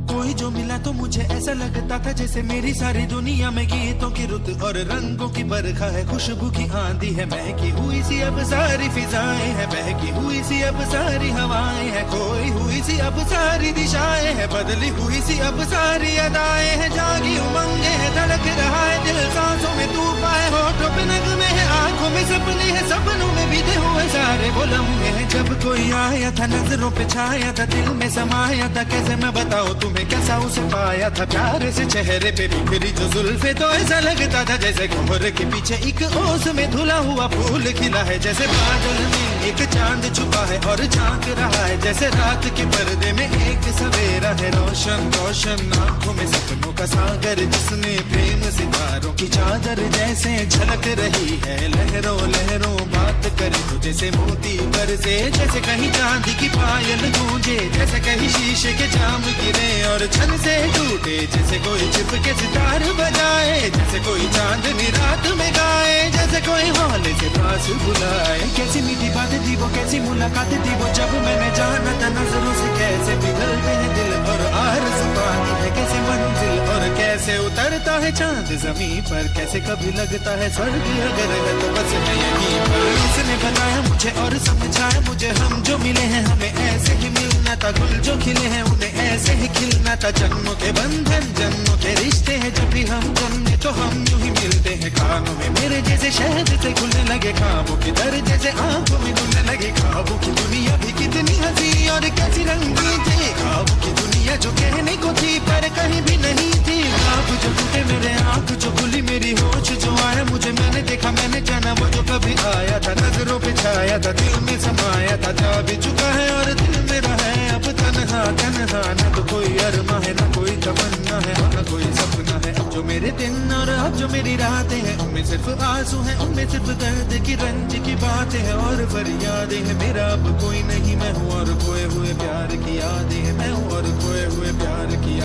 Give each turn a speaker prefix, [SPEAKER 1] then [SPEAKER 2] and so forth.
[SPEAKER 1] कोई जो मिला तो मुझे ऐसा लगता था जैसे मेरी सारी दुनिया में गीतों की रुत और रंगों की बरखा है, खुशबू की आंधी है, महकी हुई सी अब सारी फिजाएं हैं, बहकी हुई सी अब सारी हवाएं हैं, खोई हुई सी अब सारी दिशाएं हैं, बदली हुई सी अब सारी अदाएं हैं, जागी उमंगे है, धड़क रहा है दिल, सांसों में तूफान है, होठों पे नगमे है, आंखों में सपने हैं, सपनों में बीते हुए सारे वो लम्हे हैं। जब कोई आया था नजरों पे छाया था, दिल में समाया था, कैसे मैं बताऊं तुम्हें कैसा उसे पाया था, प्यारे से चेहरे पे बिखरी जो जुल्फे, तो ऐसा लगता था जैसे कोहरे के पीछे एक ओस में धुला हुआ फूल खिला है, जैसे बादल में एक चांद छुपा है और झांक रहा है, जैसे रात के पर्दे में एक सवेरा है, रोशन रोशन आंखों में सपनों का सागर, जिसने प्रेम सितारों की चादर जैसे झलक रही है, लहरों लहरों बात करे तो जैसे मोती बरसे, जैसे कहीं चांदी की पायल गूंजे, जैसे कहीं शीशे के जाम गिरे और छन से टूटे, जैसे कोई छिप के सितार बजाए, जैसे कोई चांदनी रात में गाए, जैसे कोई हौले से पास बुलाए। कैसी मीठी बातें थी वो, कैसी मुलाकातें थी वो, जब मैंने जाना था नजरों से कैसे पिघलते हैं दिल और आरज़ू पाती है कैसे मंजिल, और कैसे उतरता है चांद जमीन पर, कैसे कभी लगता है स्वर्ग अगर है तो बस मैं यहीं पर। इसने बताया मुझे और समझाया मुझे, हम जो मिले हैं हमें ऐसे ही मिलना था, गुल जो खिले हैं उन्हें ऐसे ही खिलना था, जन्मों के बंधन जन्मों के रिश्ते हैं, जब भी हम जन्मे तो हम यूं ही मिलते हैं, कानों में मेरे जैसे शहद से खुलने लगे ख्वाबों के दर, जैसे आंखों में घुलने लगे ख्वाबों की दुनिया भी कितनी हंसी और कैसी रंगीन थी, ख्वाबों की दुनिया जो कहने को थी पर कहीं भी नहीं थी, ख्वाब जो टूटे मेरे आंख जो खुली मेरी होश जो आया मुझे, मैंने देखा मैंने जाना वो जो कभी आया था, नजरों पे छाया था, दिल में समाया था, जा भी चुका है और दिल मेरा है अब तन्हा तन्हा, न तो कोई अरमा है न कोई तमन्ना है न कोई सपना है, अब जो मेरे दिन और अब जो मेरी रातें हैं उनमें सिर्फ आंसू हैं, उनमें सिर्फ दर्द की रंज की बातें हैं और फरियादें हैं, मेरा अब कोई नहीं मैं हूँ और खोए हुए प्यार की यादें हैं, मैं हूँ और खोए हुए प्यार की